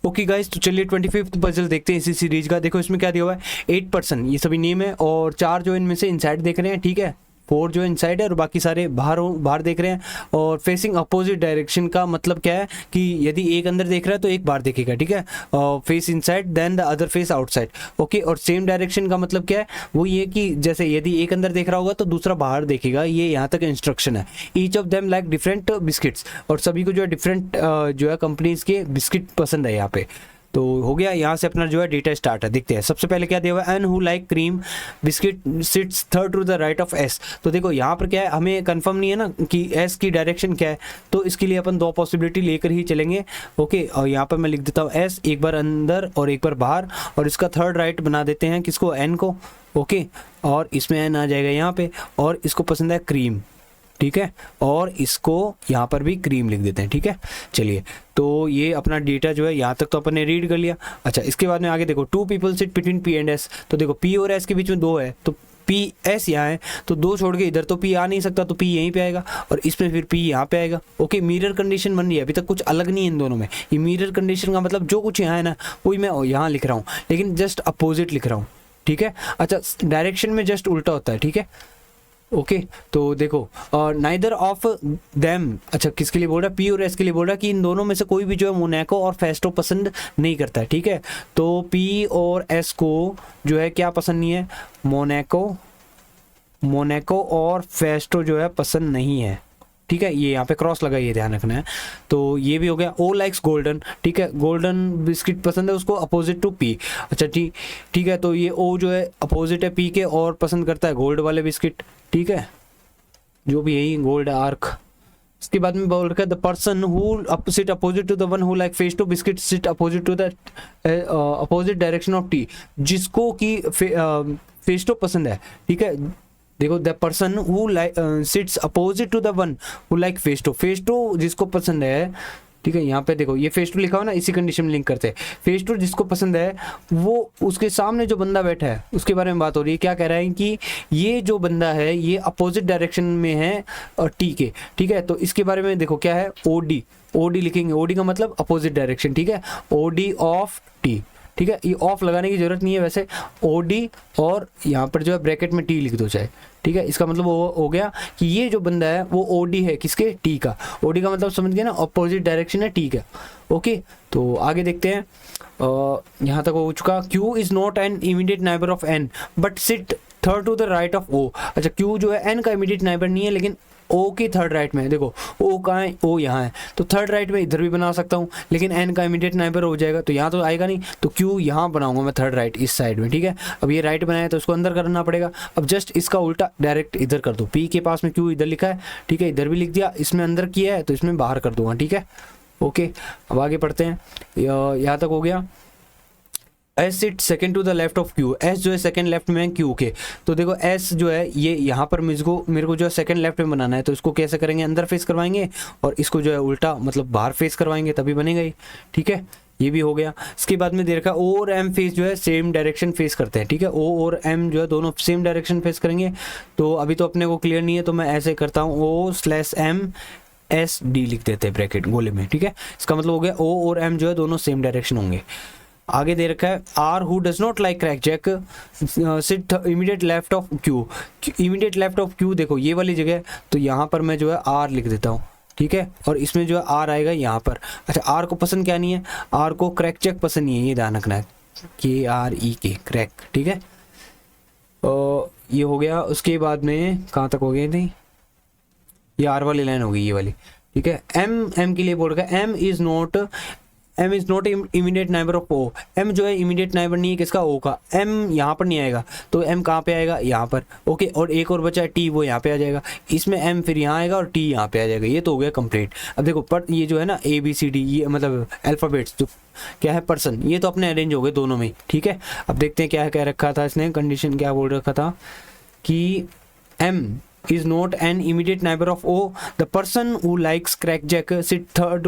Okay guys, तो चलिए 25th puzzle देखते हैं इसी सीरीज का। देखो इसमें क्या दिया हुआ है, 8 पर्सन, ये सभी नेम है और 4 जो इनमें से इनसाइड देख रहे हैं, ठीक है, 4 जो इनसाइड है और बाकी सारे बाहर देख रहे हैं। और फेसिंग अपोजिट डायरेक्शन का मतलब क्या है कि यदि एक अंदर देख रहा है तो एक बाहर देखेगा, ठीक है, face inside then the other face outside. Okay, और सेम डायरेक्शन का मतलब क्या है, वो ये कि जैसे यदि एक अंदर देख रहा होगा तो दूसरा बाहर देखेगा, ये यहाँ तक इंस्ट्रक्शन है। Each of them like different biscuits, और सभी को जो है डिफरेंट जो है कंपनीज के बिस्किट पसंद है यहाँ पे। तो हो गया, यहाँ से अपना जो है डेटा स्टार्ट है। देखते हैं सबसे पहले क्या दिया हुआ है, N who like cream biscuit sits third to the right of S. तो देखो यहाँ पर क्या है, हमें कंफर्म नहीं है ना कि एस की डायरेक्शन क्या है, तो इसके लिए अपन 2 पॉसिबिलिटी लेकर ही चलेंगे। ओके, और यहाँ पर मैं लिख देता हूँ एस, एक बार अंदर और एक बार बाहर, और इसका थर्ड राइट बना देते हैं किसको, एन को। ओके, और इसमें एन आ जाएगा यहाँ पे, और इसको पसंद है क्रीम, ठीक है, और इसको यहाँ पर भी क्रीम लिख देते हैं, ठीक है। चलिए, तो ये अपना डेटा जो है यहाँ तक तो अपन ने रीड कर लिया। अच्छा, इसके बाद में आगे देखो, 2 people sit between P and S. तो देखो पी और एस के बीच में 2 है, तो पी एस यहाँ है, तो 2 छोड़ के इधर तो पी आ नहीं सकता, तो पी यहीं पे आएगा, और इसमें फिर पी यहाँ पे आएगा। ओके, मिरर कंडीशन बन रही है, अभी तक कुछ अलग नहीं है इन दोनों में। ये मिरर कंडीशन का मतलब जो कुछ यहाँ है ना, वही मैं यहाँ लिख रहा हूँ, लेकिन जस्ट अपोजिट लिख रहा हूँ, ठीक है। अच्छा, डायरेक्शन में जस्ट उल्टा होता है, ठीक है। ओके, तो देखो नाइदर ऑफ देम, अच्छा किसके लिए बोल रहा है, पी और एस के लिए बोल रहा है कि इन दोनों में से कोई भी जो है मोनाको और फेस्टो पसंद नहीं करता है, ठीक है। तो पी और एस को जो है क्या पसंद नहीं है, मोनाको और फेस्टो जो है पसंद नहीं है, ठीक है। ये यहाँ पे क्रॉस लगा, ये ध्यान रखना है। तो ये भी हो गया। ओ लाइक्स गोल्डन, ठीक है, गोल्डन बिस्किट पसंद है उसको, अपोजिट टू पी। अच्छा ठीक है, तो ये ओ जो है अपोजिट है पी के और पसंद करता है गोल्ड वाले बिस्किट, ठीक है, जो भी यही गोल्ड आर्क। इसके बाद में बोल रखा है the person who sit opposite to the one who like Festo biscuit sit opposite to the opposite direction of T, जिसको कि फेस्टो पसंद है, ठीक है। देखो the person who like sits opposite to the one who like Festo, Festo जिसको पसंद है, ठीक है। यहाँ पे देखो ये फेस्टो लिखा हो ना, इसी कंडीशन में लिंक करते हैं। फेस्टो जिसको पसंद है, वो उसके सामने जो बंदा बैठा है उसके बारे में बात हो रही है। क्या कह रहा है कि ये जो बंदा है ये अपोजिट डायरेक्शन में है टी के, ठीक है। तो इसके बारे में देखो क्या है, ओडी लिखेंगे, ओडी का मतलब अपोजिट डायरेक्शन, ठीक है, ओडी ऑफ टी, ठीक है। ये ऑफ लगाने की जरूरत नहीं है वैसे, ओडी और यहाँ पर जो है ब्रैकेट में टी लिख दो चाहे, ठीक है। इसका मतलब वो हो गया कि ये जो बंदा है वो ओडी है किसके, टी का। ओडी का मतलब समझ गए ना, अपोजिट डायरेक्शन है टी का। ओके, तो आगे देखते हैं। यहाँ तक हो चुका। Q is not an immediate neighbour of N but sit third to the right of O. अच्छा, क्यू जो है एन का इमीडिएट नाइबर नहीं है, लेकिन ओ की थर्ड राइट में है। देखो ओ कहाँ है, ओ यहाँ है, तो थर्ड राइट में इधर भी बना सकता हूँ, लेकिन एन का इमीडिएट नाइबर हो जाएगा तो यहाँ तो आएगा नहीं, तो क्यू यहाँ बनाऊंगा मैं थर्ड राइट इस साइड में, ठीक है। अब ये राइट बनाया तो उसको अंदर करना पड़ेगा। अब जस्ट इसका उल्टा डायरेक्ट इधर कर दो, पी के पास में क्यू इधर लिखा है, ठीक है, इधर भी लिख दिया, इसमें अंदर किया है तो इसमें बाहर कर दूंगा, ठीक है। ओके, अब आगे पढ़ते हैं। यहाँ तक हो गया। S sit second to the left of Q, S जो है सेकंड लेफ्ट में है क्यू के। तो देखो एस जो है ये यहाँ पर मेरे को जो है सेकंड लेफ्ट में बनाना है, तो इसको कैसे करेंगे, अंदर फेस करवाएंगे और इसको जो है उल्टा मतलब बाहर फेस करवाएंगे, तभी बनेगा ही, ठीक है। ये भी हो गया। इसके बाद में दे रखा ओ और एम फेस जो है सेम डायरेक्शन फेस करते हैं, ठीक है। ओ और एम जो है दोनों सेम डायरेक्शन फेस करेंगे। तो अभी तो अपने को क्लियर नहीं है, तो मैं ऐसे करता हूँ, O slash M S D लिख देते हैं ब्रैकेट गोले में, ठीक है। इसका मतलब हो गया ओ और एम जो है दोनों सेम डायरेक्शन होंगे। आगे दे रखा है R who does not like Krack Jack sit immediate left of Q, immediate left of Q देखो ये वाली जगह, तो यहाँ पर मैं जो है आर लिख देता हूँ, ठीक है, और इसमें जो है आर आएगा यहाँ पर। अच्छा, आर को पसंद क्या नहीं है, आर को क्रैक जैक पसंद नहीं है, ये ध्यान रखना है, KREK क्रैक, ठीक है। ये हो गया। उसके बाद में कहाँ तक हो गए थे, ये आर वाली लाइन हो गई ये वाली, ठीक है। एम के लिए बोल रखा है M is not immediate neighbour of O, M जो है इमीडिएट नाइबर नहीं है किसका, ओ का। एम यहाँ पर नहीं आएगा, तो एम कहाँ पे आएगा, यहाँ पर। ओके, और एक और बचा है टी, वो यहाँ पे आ जाएगा, इसमें एम फिर यहाँ आएगा और टी यहाँ पे आ जाएगा। ये तो हो गया कंप्लीट। अब देखो पर ये जो है ना ABCD, ये मतलब अल्फ़ाबेट्स जो क्या है पर्सन, ये तो अपने अरेंज हो गए दोनों में, ठीक है। अब देखते हैं क्या कह रखा था इसने, कंडीशन क्या बोल रखा था कि M is not an immediate neighbor of O. The person who likes crackjack sit third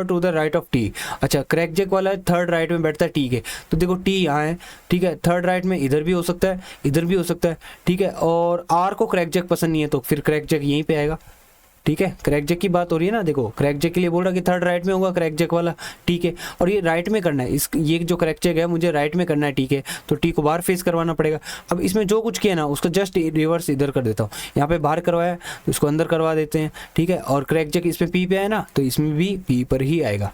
to the right of T. अच्छा, crackjack वाला थर्ड राइट में बैठता है T के, तो देखो T यहाँ है, ठीक है, थर्ड राइट में इधर भी हो सकता है, इधर भी हो सकता है, ठीक है। और R को crackjack पसंद नहीं है, तो फिर crackjack यहीं पे आएगा, ठीक है, क्रैक जैक की बात हो रही है ना, देखो क्रैक जैक के लिए बोल रहा कि थर्ड राइट में होगा क्रैक जैक वाला, ठीक है, और ये राइट में करना है, इस ये जो क्रैक जैक है मुझे राइट में करना है, ठीक है, तो टी को बाहर फेस करवाना पड़ेगा। अब इसमें जो कुछ किया ना उसका जस्ट रिवर्स इधर कर देता हूँ, यहाँ पे बाहर करवाया तो इसको अंदर करवा देते हैं, ठीक है, और क्रैक जैक इसमें पी पे आए ना तो इसमें भी पी पर ही आएगा।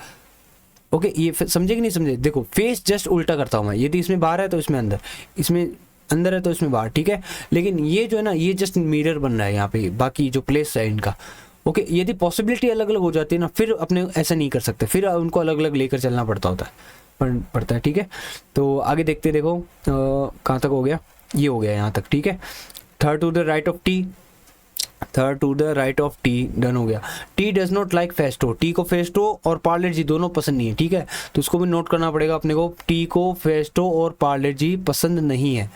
ओके, ये समझे कि नहीं समझे? देखो फेस जस्ट उल्टा करता हूँ मैं, यदि इसमें बाहर है तो इसमें अंदर, इसमें अंदर है तो इसमें बाहर, ठीक है, लेकिन ये जो है ना ये जस्ट मिरर बन रहा है यहाँ पे, बाकी जो प्लेस है इनका। ओके, यदि पॉसिबिलिटी अलग अलग हो जाती है ना फिर अपने ऐसा नहीं कर सकते, फिर उनको अलग अलग लेकर चलना पड़ता है, ठीक है। तो आगे देखते हैं, देखो कहाँ तक हो गया, ये हो गया यहाँ तक, ठीक है। Third to the right of T, third to the right of T done हो गया। T does not like Festo, T को फेस्टो और पार्लेट जी दोनों पसंद नहीं है, ठीक है, तो इसको भी नोट करना पड़ेगा अपने को, टी को फेस्टो और पार्लेट जी पसंद नहीं है,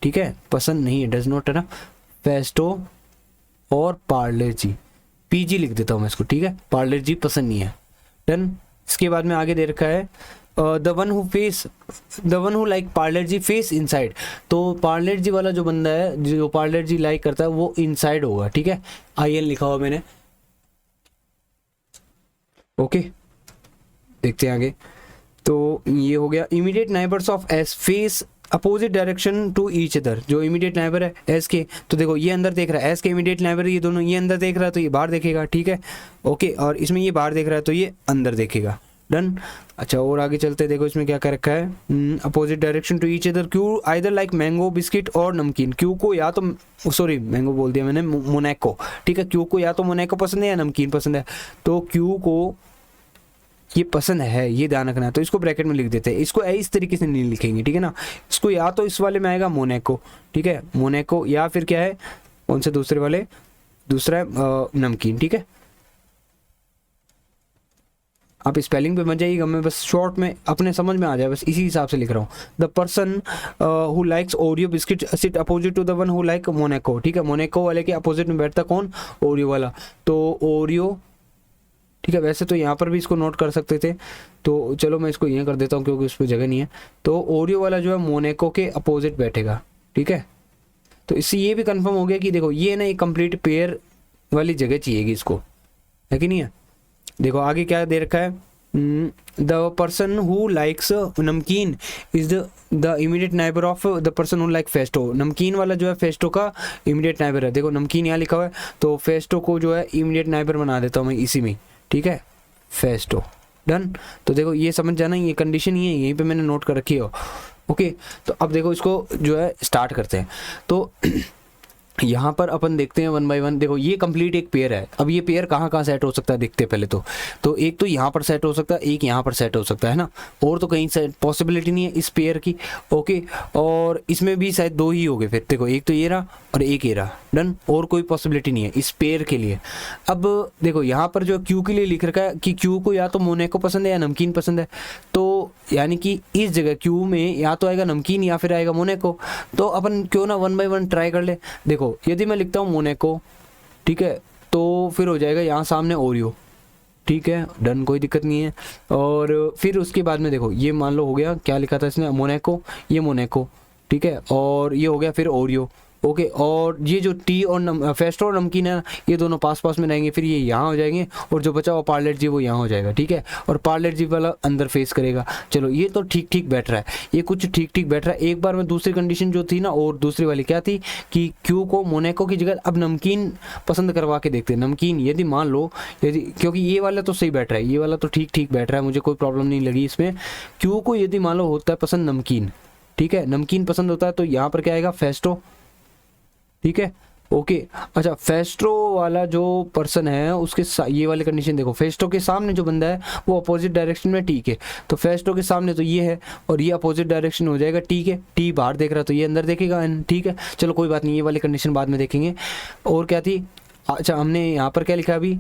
ठीक है, पसंद नहीं है, डज नॉट है ना, फेस्टो और पार्लेट जी, पीजी लिख देता हूँ मैं इसको, ठीक है, पार्लेट जी पसंद नहीं है, डन। इसके बाद में आगे दे रखा है the one who like Parle G face inside, तो पार्लेट जी वाला जो बंदा है जो पार्लेट जी लाइक करता है वो इनसाइड होगा, ठीक है, IL लिखा हुआ मैंने। ओके, देखते हैं आगे, तो ये हो गया immediate neighbours of S face opposite direction to each other, जो इमीडिएट नाइबर है एस के, तो देखो ये अंदर देख रहा है, एस के इमीडिएट नाइबर ये दोनों, ये अंदर देख रहा है तो ये बाहर देखेगा, ठीक है, ओके, और इसमें ये बाहर देख रहा है तो ये अंदर देखेगा, डन। अच्छा, और आगे चलते, देखो इसमें क्या कर रखा है, opposite direction to each other, Q either like mango biscuit और नमकीन, क्यू को या तो सॉरी मैंगो बोल दिया मैंने, मोनैको, ठीक है, क्यू को या तो मोनैको पसंद है या नमकीन पसंद है, तो क्यू को ये पसंद है, ये ध्यान रखना है, तो इसको ब्रैकेट में लिख देते हैं, इसको इस तरीके से नहीं लिखेंगे, ठीक है ना, इसको या तो इस वाले में आएगा मोनैको, ठीक है, मोनैको, या फिर क्या है कौन से दूसरे वाले, दूसरा है नमकीन, ठीक है। आप स्पेलिंग पे मत जाइएगा, मैं बस शॉर्ट में अपने समझ में आ जाए बस इसी हिसाब से लिख रहा हूँ। The person who likes Oreo biscuit sit opposite to the one who like Monaco, ठीक है, मोनैको वाले के अपोजिट में बैठता कौन, ओरियो वाला, तो ओरियो, ठीक है, वैसे तो यहाँ पर भी इसको नोट कर सकते थे, तो चलो मैं इसको यहाँ कर देता हूँ क्योंकि उस पर जगह नहीं है, तो ओरियो वाला जो है मोनैको के अपोजिट बैठेगा, ठीक है। तो इससे ये भी कंफर्म हो गया कि देखो ये ना एक कंप्लीट पेयर वाली जगह चाहिएगी इसको, है कि नहीं है। देखो आगे क्या दे रखा है, द पर्सन हु लाइक्स नमकीन is the immediate neighbour of the person who like Festo, नमकीन वाला जो है फेस्टो का इमीडिएट नाइबर है, देखो नमकीन यहाँ लिखा हुआ है तो फेस्टो को जो है इमीडिएट नाइबर बना देता हूँ मैं इसी में, ठीक है, फेस्टो, डन। तो देखो ये समझ जाना, ये कंडीशन ही है, यहीं पे मैंने नोट कर रखी है। ओके, तो अब देखो इसको जो है स्टार्ट करते हैं, तो यहाँ पर अपन देखते हैं वन बाय वन। देखो ये कंप्लीट एक पेयर है, अब ये पेयर कहाँ कहाँ सेट हो सकता है देखते हैं पहले तो एक तो यहाँ पर सेट हो सकता है, एक यहाँ पर सेट हो सकता है ना, और तो कहीं से पॉसिबिलिटी नहीं है इस पेयर की। ओके, और इसमें भी शायद दो ही हो गए फिर, देखो एक तो ये रहा और एक ये रहा, डन, और कोई पॉसिबिलिटी नहीं है इस पेयर के लिए। अब देखो यहाँ पर जो क्यू के लिए लिख रखा है कि क्यू को या तो मोनैको पसंद है या नमकीन पसंद है, तो यानी कि इस जगह क्यू में या तो आएगा नमकीन या फिर आएगा मोनैको, तो अपन क्यों ना वन बाय वन ट्राई कर ले। देखो यदि मैं लिखता हूँ मोनैको, ठीक है, तो फिर हो जाएगा यहाँ सामने ओरियो, ठीक है, डन, कोई दिक्कत नहीं है। और फिर उसके बाद में देखो ये मान लो हो गया, क्या लिखा था इसने, मोनैको, ये मोनैको, ठीक है, और ये हो गया फिर ओरियो। ओके, और ये जो टी और फेस्टो और नमकीन है ये दोनों पास पास में रहेंगे, फिर ये यहाँ हो जाएंगे, और जो बचा हुआ पार्लेट जी वो यहाँ हो जाएगा, ठीक है, और पार्लेट जी वाला अंदर फेस करेगा। चलो ये तो ठीक ठीक बैठ रहा है, ये कुछ ठीक ठीक बैठ रहा है। एक बार में दूसरी कंडीशन जो थी ना, और दूसरी वाली क्या थी कि क्यू को मोनैको की जगह अब नमकीन पसंद करवा के देखते हैं। नमकीन यदि मान लो, यदि क्योंकि ये वाला तो सही बैठ रहा है, ये वाला तो ठीक ठीक बैठ रहा है, मुझे कोई प्रॉब्लम नहीं लगी इसमें। क्यू को यदि मान लो होता है पसंद नमकीन, ठीक है, नमकीन पसंद होता है, तो यहाँ पर क्या आएगा, फेस्टो, ठीक है। ओके, अच्छा, फेस्टो वाला जो पर्सन है उसके ये वाली कंडीशन देखो, फेस्टो के सामने जो बंदा है वो अपोजिट डायरेक्शन में, ठीक है, तो फेस्टो के सामने तो ये है और ये अपोजिट डायरेक्शन हो जाएगा, ठीक है, टी बाहर देख रहा है तो ये अंदर देखेगा, ठीक है, चलो कोई बात नहीं, ये वाली कंडीशन बाद में देखेंगे। और क्या थी, अच्छा हमने यहाँ पर क्या लिखा अभी,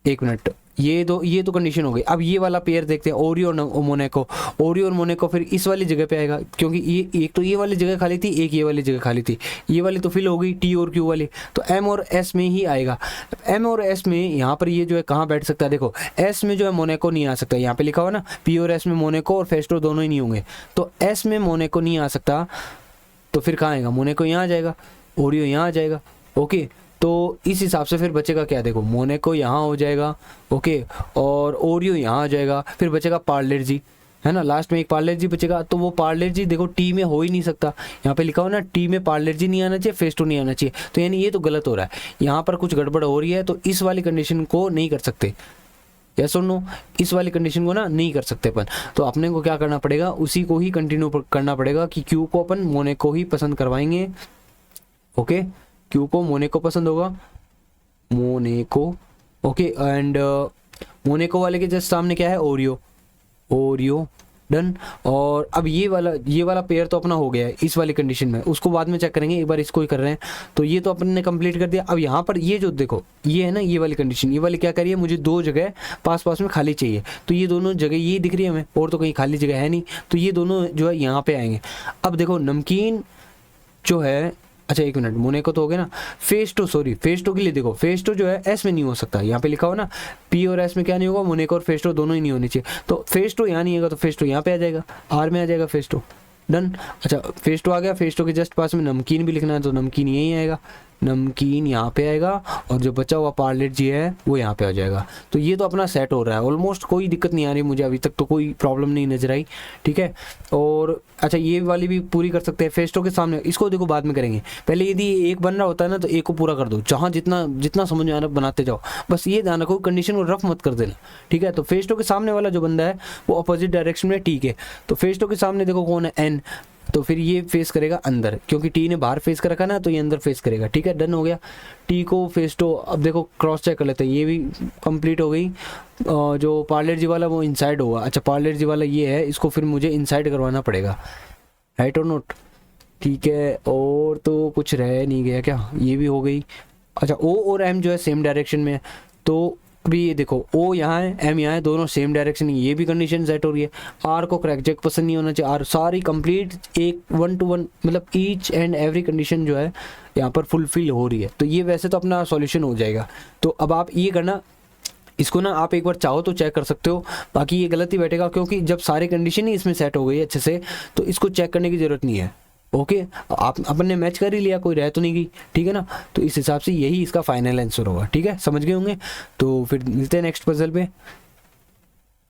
एक मिनट, ये तो कंडीशन हो गई। अब ये वाला पेयर देखते हैं, ओरियो और मोनैको। ओरियो और मोनैको फिर इस वाली जगह पे आएगा, क्योंकि ये एक तो ये वाली जगह खाली थी, एक ये वाली जगह खाली थी, ये वाली तो फिल हो गई टी और क्यू वाली, तो एम और एस में ही आएगा। एम और एस में यहाँ पर ये जो है कहाँ बैठ सकता है, देखो एस में जो है मोनैको नहीं आ सकता, यहाँ पे लिखा हुआ ना पी और एस में मोनैको और फेस्टो दोनों ही नहीं होंगे, तो एस में मोनैको नहीं आ सकता, तो फिर कहाँ आएगा, मोनैको यहाँ आ जाएगा, ओरियो यहाँ आ जाएगा। ओके, तो इस हिसाब से फिर बचेगा क्या, देखो मोनाको यहाँ हो जाएगा, ओके, और ओरियो यहाँ आ जाएगा, फिर बचेगा पार्ले जी, है ना, लास्ट में एक पार्ले जी बचेगा। तो वो पार्ले जी देखो टी में हो ही नहीं सकता, यहाँ पे लिखा हो ना टी में पार्ले जी नहीं आना चाहिए, फेस्टो नहीं आना चाहिए, तो यानी ये तो गलत हो रहा है, यहाँ पर कुछ गड़बड़ हो रही है, तो इस वाली कंडीशन को नहीं कर सकते, यस और नो, इस वाली कंडीशन को ना नहीं कर सकते अपन। तो अपने को क्या करना पड़ेगा, उसी को ही कंटिन्यू करना पड़ेगा कि क्यू को अपन मोनाको ही पसंद करवाएंगे, ओके, क्यू को मोनाको पसंद होगा, मोनाको, ओके, एंड मोनाको वाले के जस्ट सामने क्या है, ओरियो, ओरियो, डन। और अब ये वाला पेयर तो अपना हो गया है इस वाली कंडीशन में, उसको बाद में चेक करेंगे, एक बार इसको ही कर रहे हैं। तो ये तो अपन ने कंप्लीट कर दिया। अब यहाँ पर ये जो देखो ये है ना, ये वाली कंडीशन, ये वाली क्या करिए, मुझे दो जगह पास पास में खाली चाहिए, तो ये दोनों जगह ये दिख रही है हमें, और तो कहीं खाली जगह है नहीं, तो ये दोनों जो है यहाँ पे आएंगे। अब देखो नमकीन जो है, अच्छा एक मिनट, मोनाको तो हो गया ना, फेस्टो, सॉरी फेस्टो के लिए देखो, फेस्टो जो है एस में नहीं हो सकता, यहाँ पे लिखा हो ना पी और एस में क्या नहीं होगा, मोनाको और फेस्टो दोनों ही नहीं होने चाहिए, तो फेस्टो यहाँ नहीं आएगा, तो फेस्टो यहाँ पे आ जाएगा, आर में आ जाएगा फेस्टो, डन। अच्छा फेस्टो आ गया, फेस्टो के जस्ट पास में नमकीन भी लिखना है, तो नमकीन यहीं आएगा, नमकीन यहाँ पे आएगा, और जो बचा हुआ पार्लेट जी है वो यहाँ पे आ जाएगा। तो ये तो अपना सेट हो रहा है ऑलमोस्ट, कोई दिक्कत नहीं आ रही मुझे अभी तक, तो कोई प्रॉब्लम नहीं नजर आई, ठीक है। और अच्छा ये वाली भी पूरी कर सकते हैं फेस्टो के सामने, इसको देखो बाद में करेंगे, पहले यदि एक बन रहा होता है ना तो एक को पूरा कर दो, जहाँ जितना जितना समझ में आ रहा बनाते जाओ, बस ये ध्यान रखो कंडीशन को रफ मत कर देना, ठीक है। तो फेस्टो के सामने वाला जो बंदा है वो अपोजिट डायरेक्शन में, ठीक है, तो फेस्टो के सामने देखो कौन है, एन, तो फिर ये फेस करेगा अंदर, क्योंकि टी ने बाहर फेस कर रखा ना, तो ये अंदर फेस करेगा, ठीक है, डन हो गया। टी को फेस्टो, अब देखो क्रॉस चेक कर लेते हैं, ये भी कंप्लीट हो गई। जो पार्लेट जी वाला वो इनसाइड होगा, अच्छा पार्लेट जी वाला ये है, इसको फिर मुझे इनसाइड करवाना पड़ेगा, राइट और नोट, ठीक है। और तो कुछ रह नहीं गया क्या, ये भी हो गई। अच्छा ओ और एम जो है सेम डायरेक्शन में है, तो अभी ये देखो ओ यहाँ है, एम यहाँ है, दोनों सेम डायरेक्शन, ये भी कंडीशन सेट हो रही है। आर को क्रैक जैक पसंद नहीं होना चाहिए, आर सारी कंप्लीट एक 1 to 1, मतलब ईच एंड एवरी कंडीशन जो है यहाँ पर फुलफिल हो रही है, तो ये वैसे तो अपना सॉल्यूशन हो जाएगा। तो अब आप ये करना, इसको ना आप एक बार चाहो तो चेक कर सकते हो, बाकी ये गलत ही बैठेगा, क्योंकि जब सारे कंडीशन ही इसमें सेट हो गई अच्छे से, तो इसको चेक करने की ज़रूरत नहीं है, ओके। आप अपन ने मैच कर ही लिया, कोई रह तो नहीं गई, ठीक है ना, तो इस हिसाब से यही इसका फाइनल आंसर होगा, ठीक है, समझ गए होंगे। तो फिर मिलते हैं नेक्स्ट पजल पे।